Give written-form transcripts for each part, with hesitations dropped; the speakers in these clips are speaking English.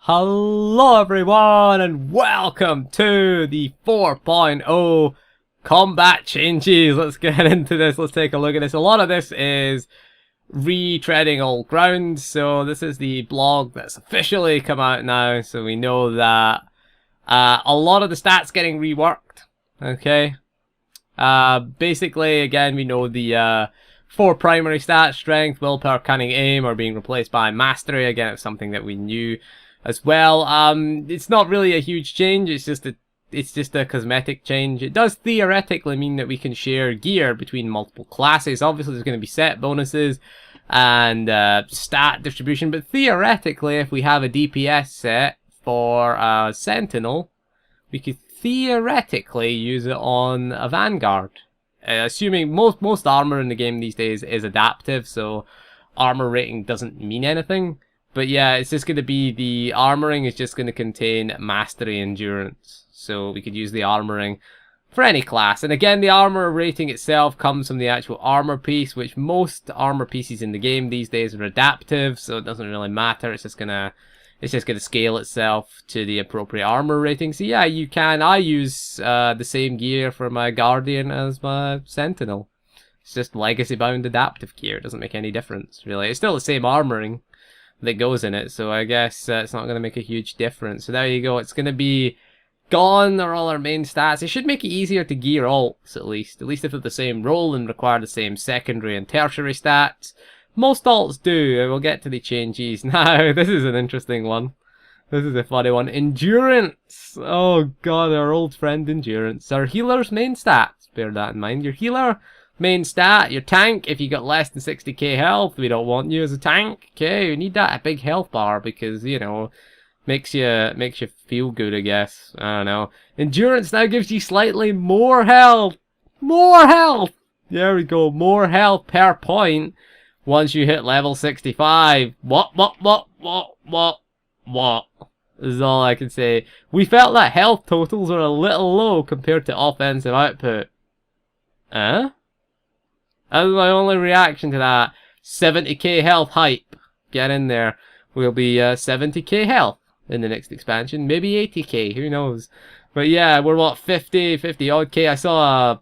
Hello everyone and welcome to the 4.0 combat changes. Let's get into this, let's take a look at this. A lot of this is retreading old ground, so this is the blog that's officially come out now, so we know that a lot of the stats getting reworked, okay? Basically, again, we know the 4 primary stats, strength, willpower, cunning, aim, are being replaced by mastery. Again, it's something that we knew as well. It's not really a huge change, it's just a cosmetic change. It does theoretically mean that we can share gear between multiple classes. Obviously there's going to be set bonuses and stat distribution, but theoretically if we have a DPS set for Sentinel, we could theoretically use it on a Vanguard. Assuming most armor in the game these days is adaptive, so armor rating doesn't mean anything. But yeah, it's just going to be the armoring is just going to contain mastery endurance. So we could use the armoring for any class. And again, the armor rating itself comes from the actual armor piece, which most armor pieces in the game these days are adaptive, so it doesn't really matter. It's just gonna scale itself to the appropriate armor rating. So yeah, you can. I use the same gear for my Guardian as my Sentinel. It's just legacy bound adaptive gear. It doesn't make any difference really. It's still the same armoring that goes in it, so I guess it's not going to make a huge difference. So there you go, it's going to be gone are all our main stats. It should make it easier to gear alts, at least if they're the same role and require the same secondary and tertiary stats. Most alts do, and we'll get to the changes. Now, this is an interesting one. This is a funny one. Endurance! Oh god, our old friend Endurance. Our healer's main stats, bear that in mind. Your healer main stat, your tank, if you got less than 60k health, we don't want you as a tank. Okay, you need that a big health bar because, you know, makes you feel good, I guess. I don't know. Endurance now gives you slightly more health. More health! There we go, more health per point once you hit level 65. What? Is all I can say. We felt that health totals are a little low compared to offensive output. Huh? That was my only reaction to that. 70k health hype. Get in there. We'll be 70k health in the next expansion. Maybe 80k, who knows. But yeah, we're what, 50 odd k. I saw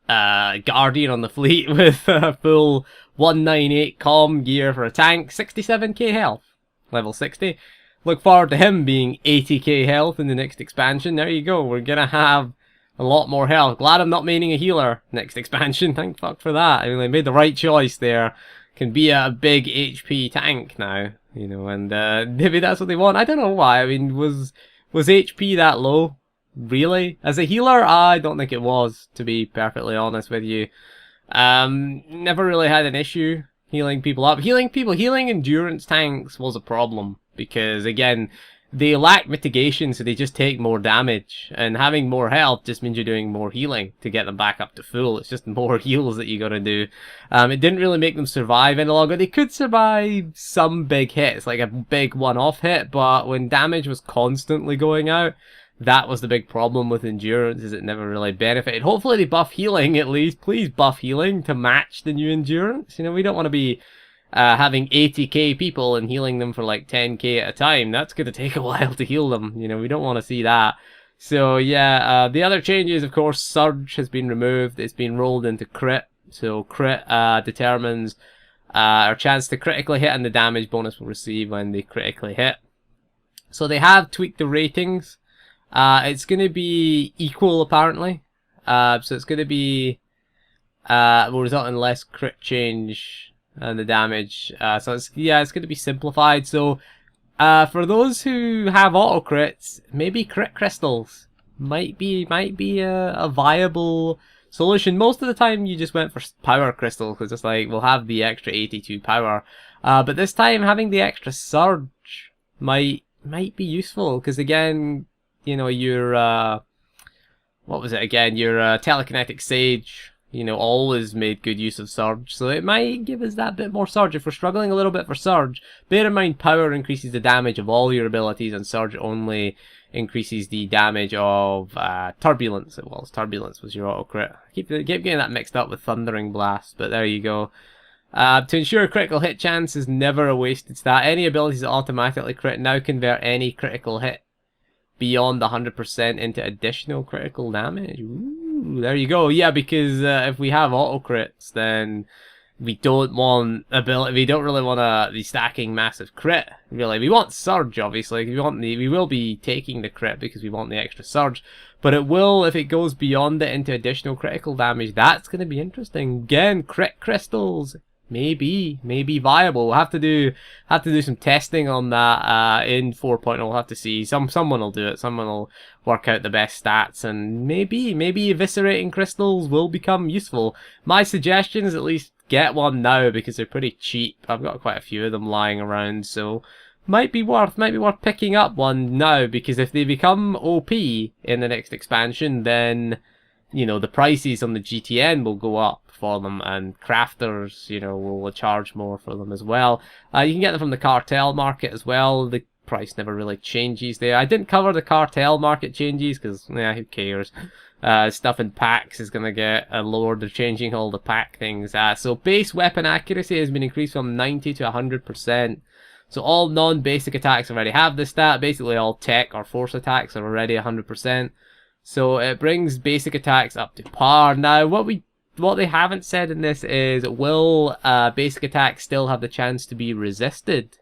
a Guardian on the fleet with full 198 comm gear for a tank. 67k health. Level 60. Look forward to him being 80k health in the next expansion. There you go. We're gonna have a lot more health. Glad I'm not maining a healer next expansion. Thank fuck for that. I mean, they made the right choice there. Can be a big HP tank now, you know, and maybe that's what they want. I don't know why. I mean, was HP that low? Really? As a healer, I don't think it was, to be perfectly honest with you. Never really had an issue healing people up. Healing endurance tanks was a problem because, again, they lack mitigation, so they just take more damage. And having more health just means you're doing more healing to get them back up to full. It's just more heals that you gotta do. It didn't really make them survive any longer. They could survive some big hits, like a big one-off hit, but when damage was constantly going out, that was the big problem with endurance, is it never really benefited. Hopefully they buff healing at least. Please buff healing to match the new endurance. You know, we don't want to be having 80k people and healing them for like 10k at a time. That's going to take a while to heal them. You know, we don't want to see that. So yeah, the other changes, of course, Surge has been removed. It's been rolled into Crit. So Crit determines our chance to critically hit and the damage bonus we'll receive when they critically hit. So they have tweaked the ratings. It's going to be equal, apparently. So it's going to be will result in less crit change and the damage. So it's going to be simplified. So for those who have auto crits, maybe crit crystals might be a viable solution. Most of the time you just went for power crystals because it's like we'll have the extra 82 power. But this time having the extra surge might be useful because, again, you know, your what was it again? Your telekinetic sage, you know, always made good use of Surge, so it might give us that bit more Surge. If we're struggling a little bit for Surge, bear in mind Power increases the damage of all your abilities, and Surge only increases the damage of Turbulence. Turbulence was your auto crit. I keep getting that mixed up with Thundering Blast, but there you go. To ensure critical hit chance is never a wasted stat. Any abilities that automatically crit now convert any critical hit beyond 100% into additional critical damage. Ooh, there you go. Yeah, because if we have auto crits, then we don't want ability. We don't really want to be stacking massive crit. Really, we want surge. Obviously, we will be taking the crit because we want the extra surge. But it will, if it goes beyond it into additional critical damage, that's going to be interesting. Again, crit crystals. Maybe viable. We'll have to do some testing on that in 4.0. We'll have to see. Someone will do it. Someone will work out the best stats, and maybe eviscerating crystals will become useful. My suggestion is at least get one now because they're pretty cheap. I've got quite a few of them lying around, so might be worth picking up one now, because if they become OP in the next expansion, then you know the prices on the GTN will go up for them, and crafters, you know, will charge more for them as well. You can get them from the cartel market as well. The price never really changes there. I didn't cover the cartel market changes because, yeah, who cares? Stuff in packs is going to get lowered. They're changing all the pack things. So base weapon accuracy has been increased from 90 to 100%. So all non-basic attacks already have this stat. Basically all tech or force attacks are already 100%. So it brings basic attacks up to par. Now, what they haven't said in this is, will basic attacks still have the chance to be resisted?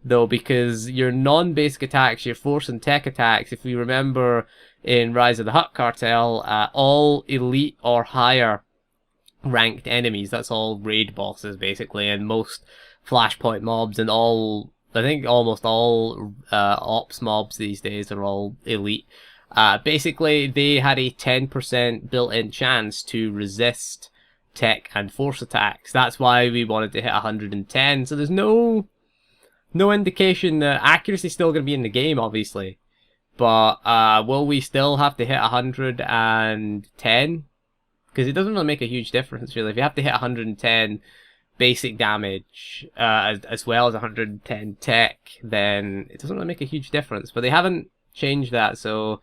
Though, because your non-basic attacks, your force and tech attacks, if you remember in Rise of the Hutt Cartel, all elite or higher ranked enemies, that's all raid bosses basically, and most flashpoint mobs, and all, I think almost all ops mobs these days are all elite. Basically, they had a 10% built-in chance to resist tech and force attacks. That's why we wanted to hit 110. So there's no indication that accuracy is still going to be in the game, obviously. But will we still have to hit 110? Because it doesn't really make a huge difference, really. If you have to hit 110 basic damage as well as 110 tech, then it doesn't really make a huge difference. But they haven't changed that, so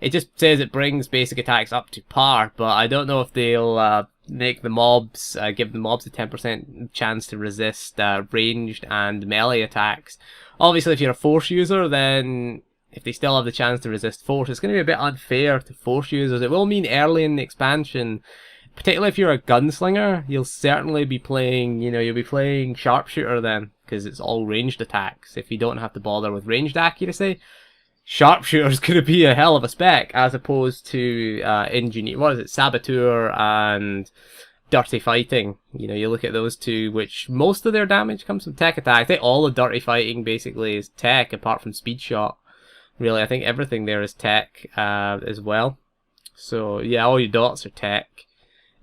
it just says it brings basic attacks up to par, but I don't know if they'll make the mobs, give the mobs a 10% chance to resist ranged and melee attacks. Obviously, if you're a force user, then if they still have the chance to resist force, it's going to be a bit unfair to force users. It will mean early in the expansion, particularly if you're a gunslinger, you'll certainly be playing, you know, you'll be playing sharpshooter then, because it's all ranged attacks. If you don't have to bother with ranged accuracy, sharpshooter's going to be a hell of a spec, as opposed to engineer, what is it, saboteur and dirty fighting. You know, you look at those two, which most of their damage comes from tech attack. I think all the dirty fighting basically is tech, apart from speed shot. Really, I think everything there is tech as well. So yeah, all your dots are tech.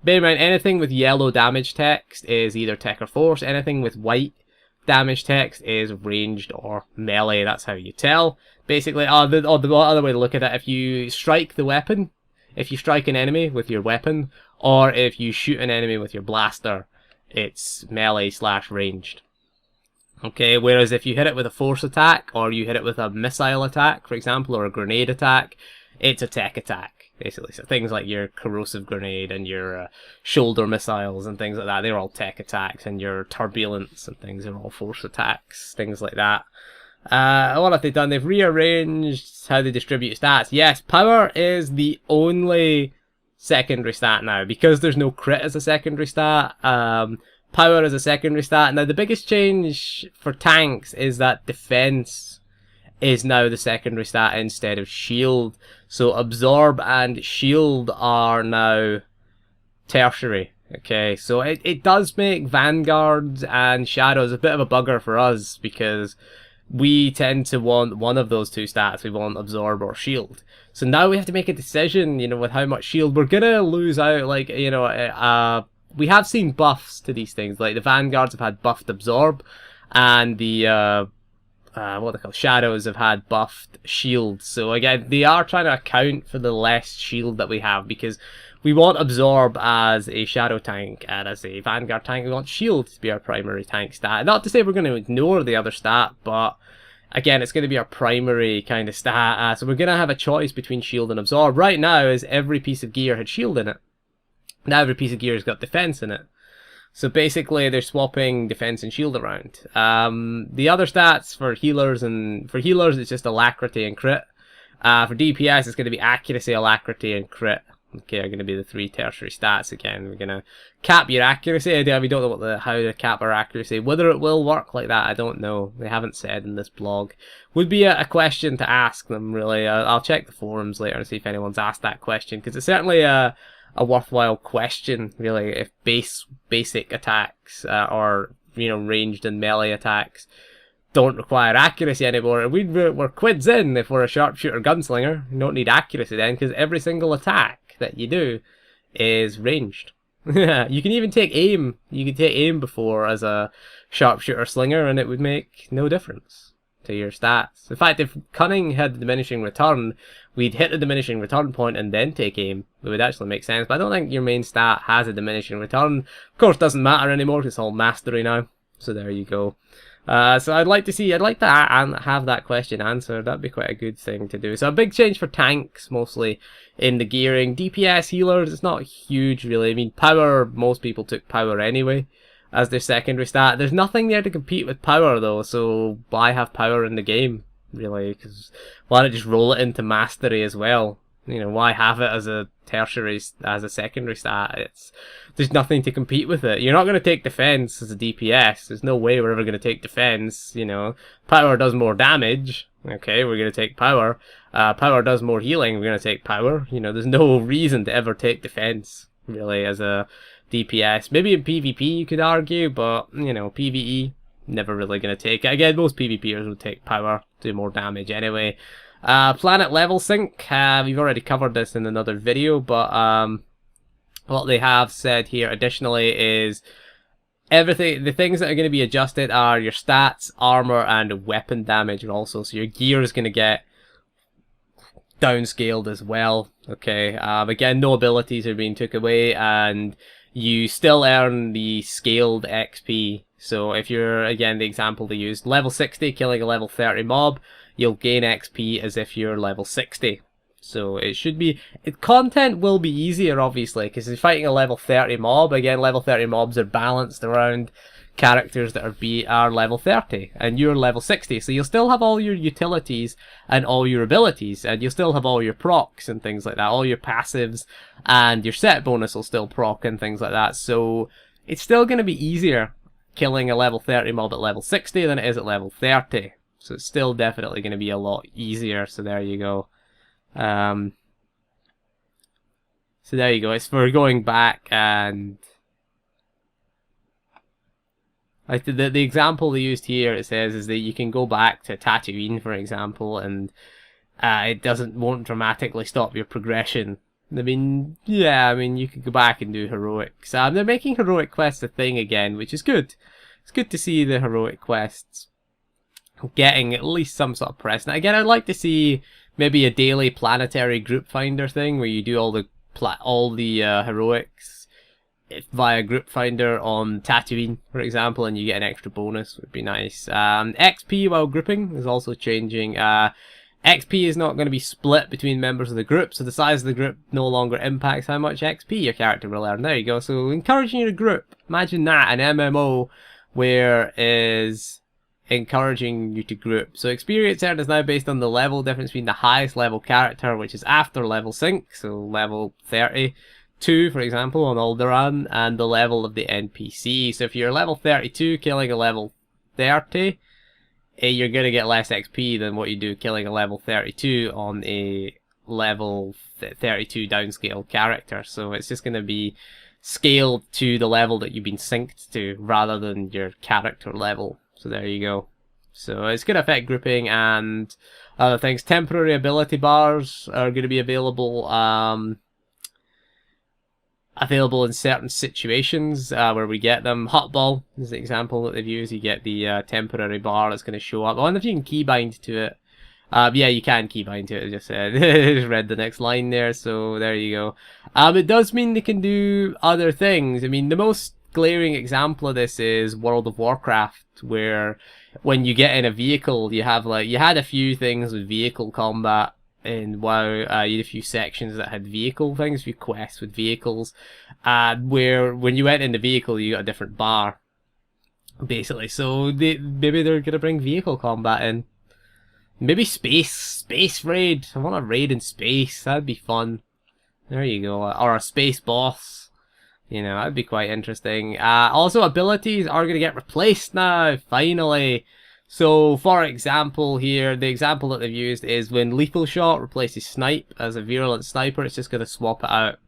Bear in mind, anything with yellow damage text is either tech or force. Anything with white damage text is ranged or melee. That's how you tell. Basically, the other way to look at it, if you strike the weapon, if you strike an enemy with your weapon, or if you shoot an enemy with your blaster, it's melee / ranged. Okay, whereas if you hit it with a force attack, or you hit it with a missile attack, for example, or a grenade attack, it's a tech attack, basically. So things like your corrosive grenade and your shoulder missiles and things like that, they're all tech attacks, and your turbulence and things are all force attacks, things like that. What have they done? They've rearranged how they distribute stats. Yes, power is the only secondary stat now, because there's no crit as a secondary stat. Power is a secondary stat. Now, the biggest change for tanks is that defense is now the secondary stat instead of shield. So absorb and shield are now tertiary. Okay, so it does make vanguards and shadows a bit of a bugger for us, because we tend to want one of those two stats. We want absorb or shield. So now we have to make a decision, you know, with how much shield. We're gonna lose out, like, you know, we have seen buffs to these things. Like, the vanguards have had buffed absorb, and the, what they call shadows have had buffed shield. So again, they are trying to account for the less shield that we have, because we want absorb as a shadow tank, and as a vanguard tank we want shield to be our primary tank stat. Not to say we're going to ignore the other stat, but again, it's going to be our primary kind of stat. So we're going to have a choice between shield and absorb. Right now, is every piece of gear had shield in it. Now every piece of gear has got defense in it. So basically, they're swapping defense and shield around. The other stats for healers it's just alacrity and crit. For DPS, it's going to be accuracy, alacriity, and crit. Okay, are going to be the 3 tertiary stats again. We're going to cap your accuracy. We don't know how to cap our accuracy. Whether it will work like that, I don't know. They haven't said in this blog. Would be a question to ask them, really. I'll check the forums later and see if anyone's asked that question, because it's certainly a worthwhile question, really. If basic attacks or ranged and melee attacks don't require accuracy anymore, we're quids in if we're a sharpshooter gunslinger. You don't need accuracy then, because every single attack that you do is ranged. You can even take aim. You can take aim before as a sharpshooter slinger, and it would make no difference to your stats. In fact, if cunning had the diminishing return, we'd hit the diminishing return point and then take aim. It would actually make sense, but I don't think your main stat has a diminishing return. Of course, it doesn't matter anymore because it's all mastery now. So there you go. So I'd like to have that question answered. That'd be quite a good thing to do. So a big change for tanks, mostly in the gearing. DPS healers, it's not huge really. I mean, power, most people took power anyway as their secondary stat. There's nothing there to compete with power though, so why have power in the game, really? Because why not just roll it into mastery as well? Why have it as a tertiary, as a secondary stat? There's nothing to compete with it. You're not going to take defense as a DPS. There's no way we're ever going to take defense. Power does more damage. Okay, we're going to take power. Power does more healing. We're going to take power. There's no reason to ever take defense, really, as a DPS. Maybe in PvP you could argue, but, PvE, never really going to take it. Again, most PvPers would take power, do more damage anyway. Planet level sync, we've already covered this in another video, but what they have said here additionally is the things that are going to be adjusted are your stats, armor, and weapon damage also. So your gear is going to get downscaled as well. Okay, again, no abilities are being took away, and you still earn the scaled XP. So if you're, again, the example they used, level 60, killing a level 30 mob, you'll gain XP as if you're level 60. So it should be... Content will be easier, obviously, because if you're fighting a level 30 mob, again, level 30 mobs are balanced around characters that are level 30, and you're level 60, so you'll still have all your utilities and all your abilities, and you'll still have all your procs and things like that, all your passives, and your set bonus will still proc and things like that, so it's still going to be easier killing a level 30 mob at level 60 than it is at level 30. So it's still definitely going to be a lot easier. So there you go. It's for going back and like the example they used here. It says is that you can go back to Tatooine, for example, and it won't dramatically stop your progression. I mean, yeah, you could go back and do heroics. They're making heroic quests a thing again, which is good. It's good to see the heroic quests getting at least some sort of press. Now, again, I'd like to see maybe a daily planetary group finder thing where you do all the heroics via group finder on Tatooine, for example, and you get an extra bonus. Would be nice. XP while grouping is also changing. XP is not going to be split between members of the group, so the size of the group no longer impacts how much XP your character will earn. There you go. So encouraging you to group. Imagine that, an MMO where is encouraging you to group. So experience earned is now based on the level difference between the highest level character, which is after level sync, so level 32, for example, on Alderaan, and the level of the NPC. So if you're level 32 killing a level 30, you're going to get less XP than what you do killing a level 32 on a level 32 downscale character. So it's just going to be scaled to the level that you've been synced to rather than your character level. So there you go. So it's going to affect grouping and other things. Temporary ability bars are going to be available in certain situations where we get them. Hotball is the example that they've used. You get the temporary bar that's going to show up. I wonder if you can keybind to it. Yeah, you can keybind to it, I just said. Just read the next line there, so there you go. It does mean they can do other things. I mean, the most glaring example of this is World of Warcraft, where when you get in a vehicle, you have you had a few things with vehicle combat in WoW. You had a few sections that had vehicle things, a few quests with vehicles, where when you went in the vehicle, you got a different bar, basically. So maybe they're gonna bring vehicle combat in. Maybe space raid. I want a raid in space. That'd be fun. There you go. Or a space boss. You know, that'd be quite interesting. Also, abilities are going to get replaced now, finally. So, for example here, the example that they've used is when Lethal Shot replaces Snipe as a Virulent Sniper, it's just going to swap it out.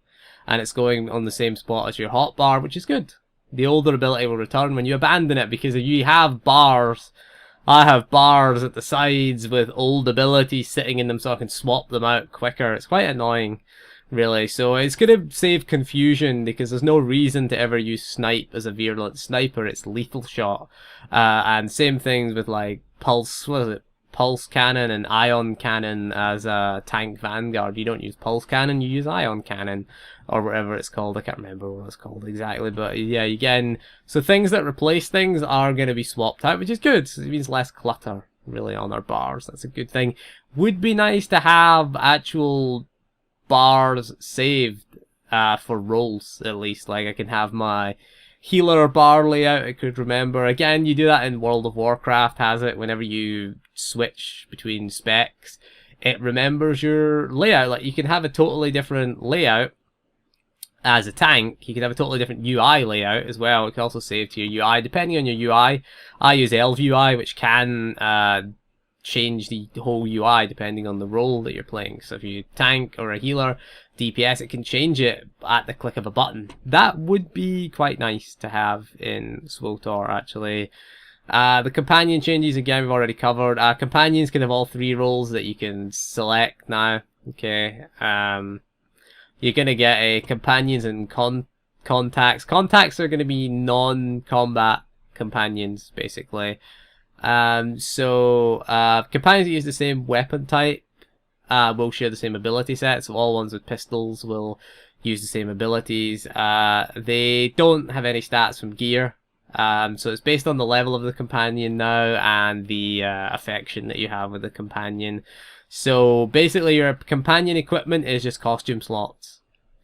And it's going on the same spot as your hotbar, which is good. The older ability will return when you abandon it, because if you have bars... I have bars at the sides with old abilities sitting in them so I can swap them out quicker. It's quite annoying, really. So it's going to save confusion, because there's no reason to ever use Snipe as a Virulent Sniper. It's Lethal Shot. And same things with, like, Pulse, what is it? Pulse Cannon and Ion Cannon as a tank vanguard. You don't use Pulse Cannon, you use Ion Cannon, or whatever it's called. I can't remember what it's called exactly, but yeah, again, so things that replace things are going to be swapped out, which is good. So it means less clutter, really, on our bars. That's a good thing. Would be nice to have actual bars saved for roles, at least. Like, I can have my healer bar layout, I could remember. Again, you do that in World of Warcraft, has it, whenever you switch between specs, it remembers your layout. Like, you can have a totally different layout as a tank. You can have a totally different UI layout as well. It can also save to your UI, depending on your UI. I use Elf UI, which can change the whole UI depending on the role that you're playing. So if you tank or a healer, DPS, it can change it at the click of a button. That would be quite nice to have in SWTOR, actually. The companion changes, again, we've already covered. Companions can have all 3 roles that you can select now. Okay. You're going to get a companions and contacts. Contacts are going to be non-combat companions, basically. Companions that use the same weapon type will share the same ability set, so all ones with pistols will use the same abilities. They don't have any stats from gear, so it's based on the level of the companion now and the affection that you have with the companion. So basically your companion equipment is just costume slots.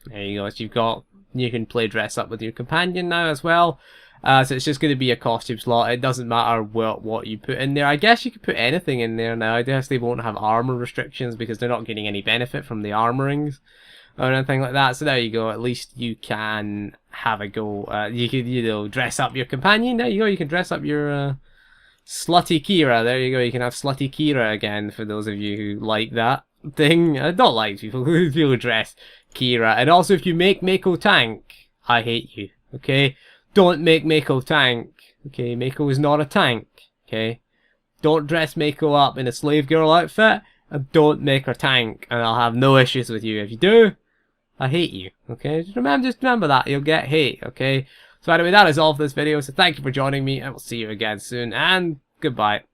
There you go, so you can play dress up with your companion now as well. So it's just going to be a costume slot. It doesn't matter what you put in there. I guess you could put anything in there now. I guess they won't have armor restrictions because they're not getting any benefit from the armorings or anything like that. So there you go. At least you can have a go. You could, dress up your companion. There you go. You can dress up your Slutty Kira. There you go. You can have Slutty Kira again for those of you who like that thing. I don't like people who dress Kira. And also, if you make Mako tank, I hate you. Okay. Don't make Mako tank. Okay, Mako is not a tank. Okay, don't dress Mako up in a slave girl outfit, and don't make her tank, and I'll have no issues with you. If you do, I hate you. Okay, just remember that you'll get hate. Okay, so anyway, that is all for this video. So thank you for joining me, and we'll see you again soon. And goodbye.